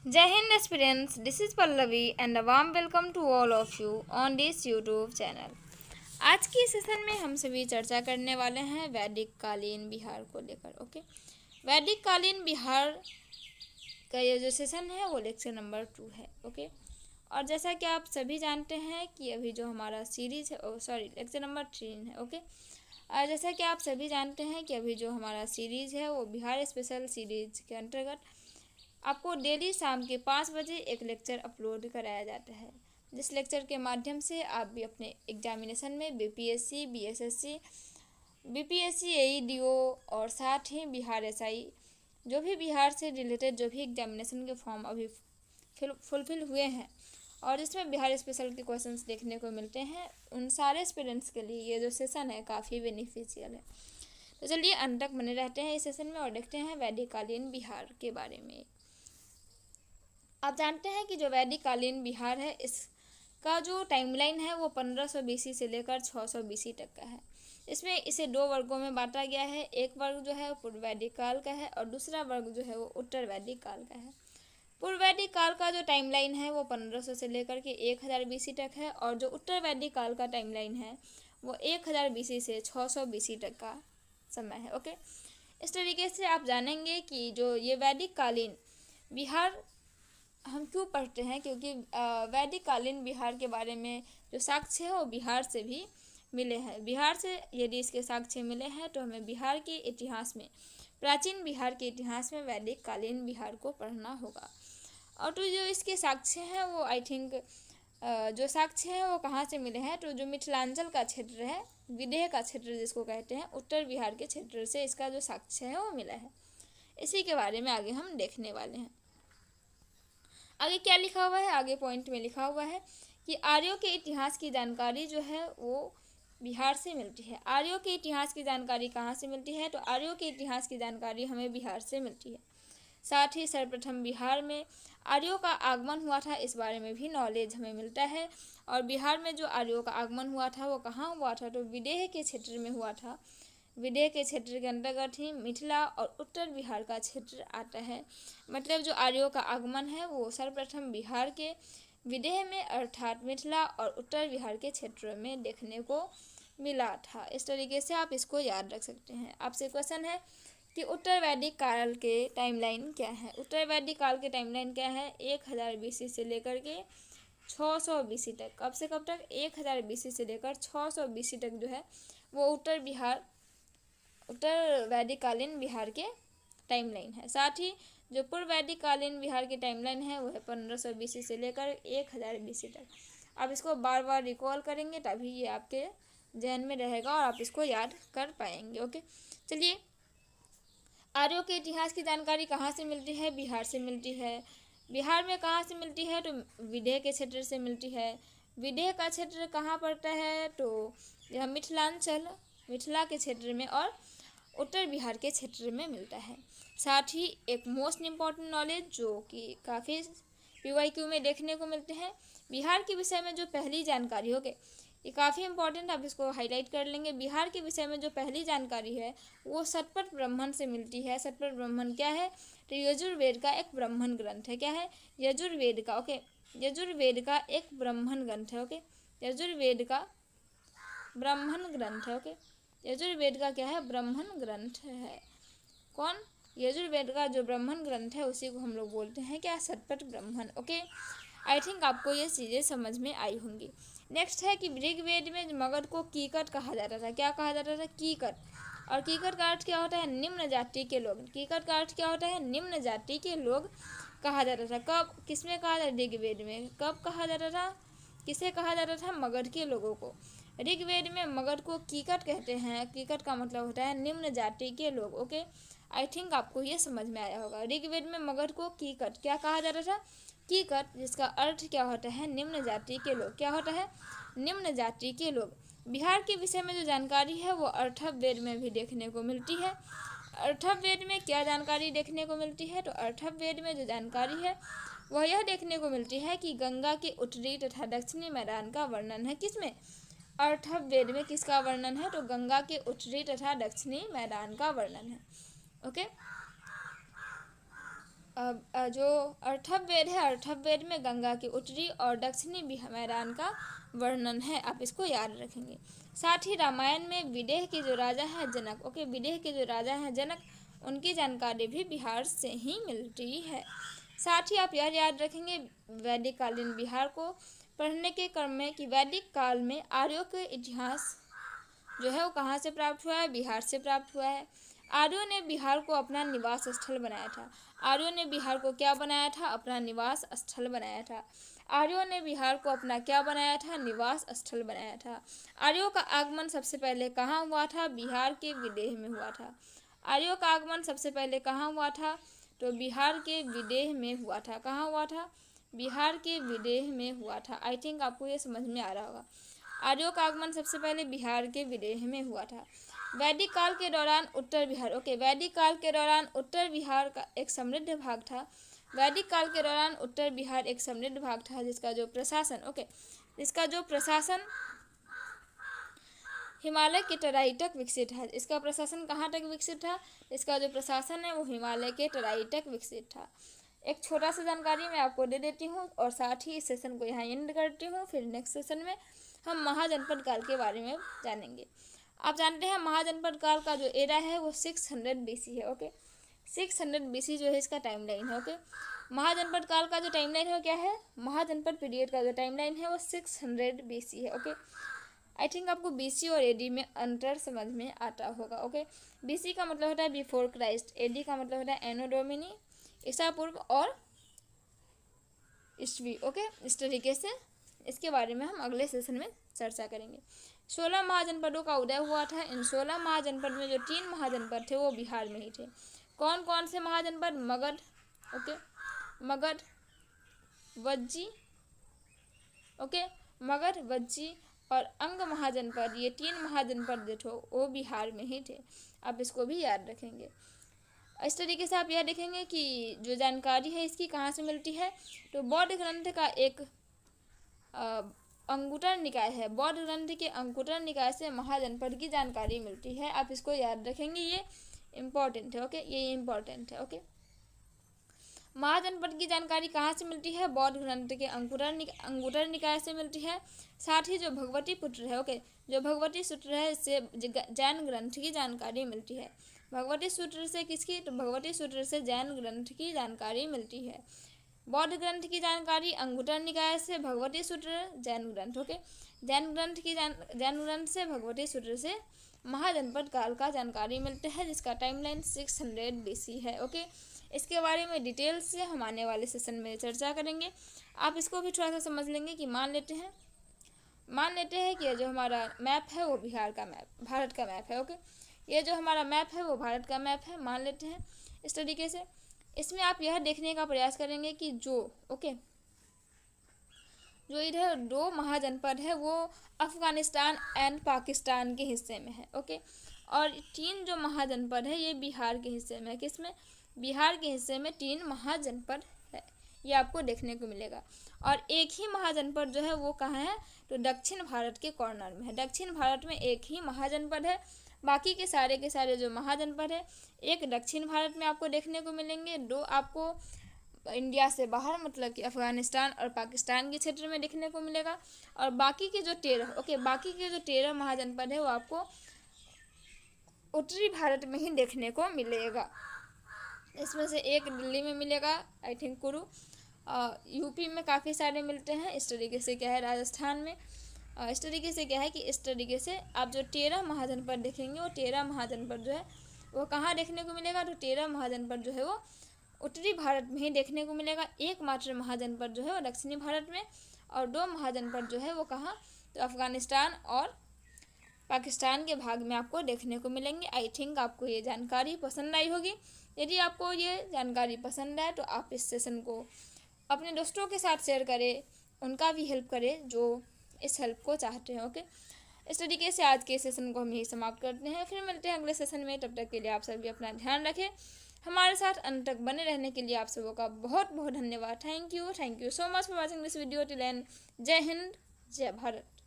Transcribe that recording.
Jai Hind aspirants, this is Pallavi and a warm welcome to all of you on this YouTube channel. आज की session में हम सभी चर्चा करने वाले हैं वैदिक कालीन बिहार को लेकर। ओके, वैदिक कालीन बिहार का ये जो सेशन है वो लेक्चर नंबर 2 है। ओके, और जैसा कि आप सभी जानते हैं कि अभी जो हमारा सीरीज़ है लेक्चर नंबर 3 है। ओके, और जैसा कि आप सभी जानते हैं कि अभी जो हमारा सीरीज़ है वो बिहार स्पेशल सीरीज के अंतर्गत आपको डेली शाम के 5 बजे एक लेक्चर अपलोड कराया जाता है, जिस लेक्चर के माध्यम से आप भी अपने एग्जामिनेशन में बीपीएससी, बीएसएससी, बीपीएससी, एईडीओ और साथ ही बिहार एसआई जो भी बिहार से रिलेटेड जो भी एग्जामिनेशन के फॉर्म अभी फुलफिल हुए हैं और जिसमें बिहार स्पेशल के क्वेश्चंस देखने को मिलते हैं, उन सारे स्टूडेंट्स के लिए ये जो सेशन है काफ़ी बेनिफिशियल है। तो चलिए अंत तक बने रहते हैं इस सेशन में और देखते हैं वैदिक कालीन बिहार के बारे में। आप जानते हैं कि जो वैदिक कालीन बिहार है इसका जो टाइमलाइन है वो 1500 BC से लेकर 600 BC तक का है। इसमें इसे 2 वर्गों में बांटा गया है। एक वर्ग जो है पूर्व वैदिक काल का है और दूसरा वर्ग जो है वो उत्तर वैदिक काल का है। पूर्व वैदिक काल का जो टाइमलाइन है वो 1500 से लेकर के 1000 BC तक है और जो उत्तर वैदिक काल का टाइमलाइन है वो 1000 BC से 600 BC तक का समय है। ओके, इस तरीके से आप जानेंगे कि जो ये वैदिक कालीन बिहार हम क्यों पढ़ते हैं, क्योंकि वैदिक कालीन बिहार के बारे में जो साक्ष्य है वो बिहार से भी मिले हैं। बिहार से यदि इसके साक्ष्य मिले हैं तो हमें बिहार के इतिहास में, प्राचीन बिहार के इतिहास में वैदिक कालीन बिहार को पढ़ना होगा। और तो जो इसके साक्ष्य हैं वो आई थिंक जो साक्ष्य है वो कहाँ से मिले हैं, तो जो मिथिलांचल का क्षेत्र है, विदेह का क्षेत्र जिसको कहते हैं, उत्तर बिहार के क्षेत्र से इसका जो साक्ष्य है वो मिला है। इसी के बारे में आगे हम देखने वाले हैं। आगे क्या लिखा हुआ है, आगे पॉइंट में लिखा हुआ है कि आर्यों के इतिहास की जानकारी जो है वो बिहार से मिलती है। आर्यों के इतिहास की जानकारी कहाँ से मिलती है, तो आर्यों के इतिहास की जानकारी हमें बिहार से मिलती है। साथ ही सर्वप्रथम बिहार में आर्यों का आगमन हुआ था, इस बारे में भी नॉलेज हमें मिलता है। और बिहार में जो आर्यों का आगमन हुआ था वो कहाँ हुआ था, तो विदेह के क्षेत्र में हुआ था। विदेह के क्षेत्र के अंतर्गत ही मिथिला और उत्तर बिहार का क्षेत्र आता है। मतलब जो आर्यों का आगमन है वो सर्वप्रथम बिहार के विदेह में अर्थात मिथिला और उत्तर बिहार के क्षेत्रों में देखने को मिला था। इस तरीके से आप इसको याद रख सकते हैं। आपसे क्वेश्चन है कि उत्तर वैदिक काल के टाइमलाइन क्या है। उत्तर वैदिक काल के टाइमलाइन क्या है, 1000 BC से लेकर के 600 BC तक। कब से कब तक, 1000 BC से लेकर 600 BC तक जो है वो उत्तर वैदिक कालीन बिहार के टाइमलाइन है। साथ ही जो पूर्व वैदिक कालीन बिहार की टाइमलाइन है वो है 1500 BC से लेकर 1000 BC तक। आप इसको बार बार रिकॉल करेंगे तभी ये आपके जहन में रहेगा और आप इसको याद कर पाएंगे। ओके, चलिए आर्यों के इतिहास की जानकारी कहाँ से मिलती है, बिहार से मिलती है। बिहार में कहाँ से मिलती है, तो विदेह के क्षेत्र से मिलती है। विदेह का क्षेत्र कहाँ पड़ता है, तो यह मिथिला के क्षेत्र में और उत्तर बिहार के क्षेत्र में मिलता है। साथ ही एक मोस्ट इम्पॉर्टेंट नॉलेज जो कि काफ़ी PYQ में देखने को मिलते हैं, बिहार के विषय में जो पहली जानकारी होगी, ये काफ़ी इंपॉर्टेंट, आप इसको हाईलाइट कर लेंगे। बिहार के विषय में जो पहली जानकारी है वो शतपथ ब्राह्मण से मिलती है। शतपथ ब्राह्मण क्या है, तो यजुर्वेद का एक ब्राह्मण ग्रंथ है। क्या है, यजुर्वेद का। ओके, यजुर्वेद का एक ब्राह्मण ग्रंथ है। ओके, यजुर्वेद का ब्राह्मण ग्रंथ है। ओके, यजुर्वेद का क्या है, ब्राह्मण ग्रंथ है। कौन, यजुर्वेद का जो ब्राह्मण ग्रंथ है उसी को हम लोग बोलते हैं क्या, Shatapatha Brahmana. Okay, I think आपको ये चीज़ें समझ में आई होंगी। नेक्स्ट है कि ऋग्वेद में मगध को कीकट कहा जाता था। क्या कहा जाता था, कीकट। और कीकट का अर्थ क्या होता है, निम्न जाति के लोग। कीकट का अर्थ क्या होता है, निम्न जाति के लोग कहा जाता था। कब, किसमें कहा जाता, ऋग्वेद में। कब कहा जाता था, किसे कहा जाता था, मगध के लोगों को। ऋग्वेद में मगध को कीकट कहते हैं। कीकट का मतलब होता है निम्न जाति के लोग। ओके, आई थिंक आपको ये समझ में आया होगा। ऋग्वेद में मगध को कीकट क्या कहा जाता था, कीकट, जिसका अर्थ क्या होता है, निम्न जाति के लोग। क्या होता है, निम्न जाति के लोग। बिहार के विषय में जो जानकारी है वो अर्थववेद में भी देखने को मिलती है। अर्थववेद में क्या जानकारी देखने को मिलती है, तो अर्थववेद में जो जानकारी है वह यह देखने को मिलती है कि गंगा के उत्तरी तथा दक्षिणी मैदान का वर्णन है। किसमें, अर्थववेद में किसका वर्णन है, तो गंगा के उत्तरी तथा दक्षिणी मैदान का वर्णन है। ओके, जो अर्थववेद है, अर्थववेद में गंगा के उत्तरी और दक्षिणी मैदान का वर्णन है, आप इसको याद रखेंगे। साथ ही रामायण में विदेह के जो राजा है जनक, ओके, विदेह के जो राजा हैं जनक, उनकी जानकारी भी बिहार से ही मिलती है। साथ ही आप यह याद रखेंगे वैदिक कालीन बिहार को पढ़ने के क्रम में कि वैदिक काल में आर्यों के इतिहास जो है वो कहाँ से प्राप्त हुआ है, बिहार से प्राप्त हुआ है। आर्यों ने बिहार को अपना निवास स्थल बनाया था। आर्यों ने बिहार को क्या बनाया था, अपना निवास स्थल बनाया था। आर्यों ने बिहार को अपना क्या बनाया था, निवास स्थल बनाया था। आर्यों का आगमन सबसे पहले कहाँ हुआ था, बिहार के विदेह में हुआ था। आर्यों का आगमन सबसे पहले कहाँ हुआ था, तो बिहार के विदेह में हुआ था। कहाँ हुआ था, बिहार के विदेह में हुआ था। आई थिंक आपको ये समझ में आ रहा होगा। आर्यों का आगमन सबसे पहले बिहार के विदेह में हुआ था। वैदिक काल के दौरान उत्तर बिहार, ओके, वैदिक काल के दौरान उत्तर बिहार का एक समृद्ध भाग था। वैदिक काल के दौरान उत्तर बिहार एक समृद्ध भाग था जिसका जो प्रशासन, ओके, जिसका जो प्रशासन हिमालय की तराई तक विकसित है। इसका प्रशासन कहाँ तक विकसित था, इसका जो प्रशासन है वो हिमालय के तराई तक विकसित था। एक छोटा सा जानकारी मैं आपको दे देती हूँ और साथ ही इस सेशन को यहाँ एंड करती हूँ। फिर नेक्स्ट सेशन में हम महाजनपद काल के बारे में जानेंगे। आप जानते हैं महाजनपद काल का जो एरा है वो 600 BC है, ओके, 600 BC जो है इसका टाइमलाइन है, ओके। महाजनपद काल का जो टाइमलाइन है वो क्या है, महाजनपद पीरियड का जो टाइमलाइन है वो 600 BC है, ओके। आई थिंक आपको BC और AD में अंतर समझ में आता होगा, ओके। BC का मतलब होता है बिफोर क्राइस्ट, AD का मतलब होता है एनो डोमिनी, ईसा पूर्व और ईस्वी, ओके। इस तरीके से इसके बारे में हम अगले सेशन में चर्चा करेंगे। 16 महाजनपदों का उदय हुआ था। इन 16 महाजनपद में जो 3 महाजनपद थे वो बिहार में ही थे। कौन कौन से महाजनपद, मगध, ओके, मगध, वज्जी, ओके, मगध, वज्जी और अंग महाजनपद, ये 3 महाजनपद जो थे वो बिहार में ही थे। आप इसको भी याद रखेंगे। इस तरीके से आप यह देखेंगे कि जो जानकारी है इसकी कहाँ से मिलती है, तो बौद्ध ग्रंथ का एक अंगुतर निकाय है। बौद्ध ग्रंथ के अंगुतर निकाय से महाजनपद की जानकारी मिलती है। आप इसको याद रखेंगे, ये इम्पोर्टेंट है, ओके, ये इम्पोर्टेंट है, ओके। महाजनपद की जानकारी कहाँ से मिलती है, बौद्ध ग्रंथ के अंगुतर निकाय से मिलती है। साथ ही जो भगवती पुत्र है, ओके, जो भगवती सूत्र है इससे जैन ग्रंथ की जानकारी मिलती है। भगवती सूत्र से किसकी, तो भगवती सूत्र से जैन ग्रंथ की जानकारी मिलती है। बौद्ध ग्रंथ की जानकारी अंगुतर निकाय से, भगवती सूत्र जैन ग्रंथ, ओके, जैन ग्रंथ से भगवती सूत्र से महाजनपद काल का जानकारी मिलता है जिसका टाइमलाइन 600 BC है, ओके। इसके बारे में डिटेल से हम आने वाले सेशन में चर्चा करेंगे। आप इसको भी थोड़ा सा समझ लेंगे कि मान लेते हैं कि जो हमारा मैप है वो बिहार का मैप, भारत का मैप है, ओके। ये जो हमारा मैप है वो भारत का मैप है, मान लेते हैं इस तरीके से। इसमें आप यह देखने का प्रयास करेंगे कि जो इधर 2 महाजनपद है वो अफगानिस्तान एंड पाकिस्तान के हिस्से में है, ओके। और 3 जो महाजनपद है ये बिहार के हिस्से में है। किसमें, बिहार के हिस्से में 3 महाजनपद है, ये आपको देखने को मिलेगा। और एक ही महाजनपद जो है वो कहाँ है, तो दक्षिण भारत के कॉर्नर में है। दक्षिण भारत में एक ही महाजनपद है, बाकी के सारे जो महाजनपद है एक दक्षिण भारत में आपको देखने को मिलेंगे, 2 आपको इंडिया से बाहर मतलब कि अफगानिस्तान और पाकिस्तान के क्षेत्र में देखने को मिलेगा। और बाकी के जो 13 महाजनपद है वो आपको उत्तरी भारत में ही देखने को मिलेगा। इसमें से एक दिल्ली में मिलेगा, आई थिंक कुरु, यूपी में काफ़ी सारे मिलते हैं। इस तरीके से क्या है राजस्थान में, इस तरीके से क्या है कि इस तरीके से आप जो 13 महाजनपद देखेंगे वो 13 महाजनपद जो है वो कहाँ देखने को मिलेगा, तो 13 महाजनपद जो है वो उत्तरी भारत में ही देखने को मिलेगा। एकमात्र महाजनपद जो है वो दक्षिणी भारत में, और 2 महाजनपद जो है वो कहाँ, तो अफगानिस्तान और पाकिस्तान के भाग में आपको देखने को मिलेंगे। आई थिंक आपको ये जानकारी पसंद आई होगी। यदि आपको ये जानकारी पसंद आए तो आप इस सेशन को अपने दोस्तों के साथ शेयर करें, उनका भी हेल्प करें जो इस हेल्प को चाहते हैं, ओके। इस तरीके से आज के सेशन को हम यही समाप्त करते हैं, फिर मिलते हैं अगले सेशन में। तब तक के लिए आप सभी अपना ध्यान रखें। हमारे साथ अंत तक बने रहने के लिए आप सबों का बहुत बहुत धन्यवाद। Thank you so much for watching this video till and. जय हिंद, जय भारत।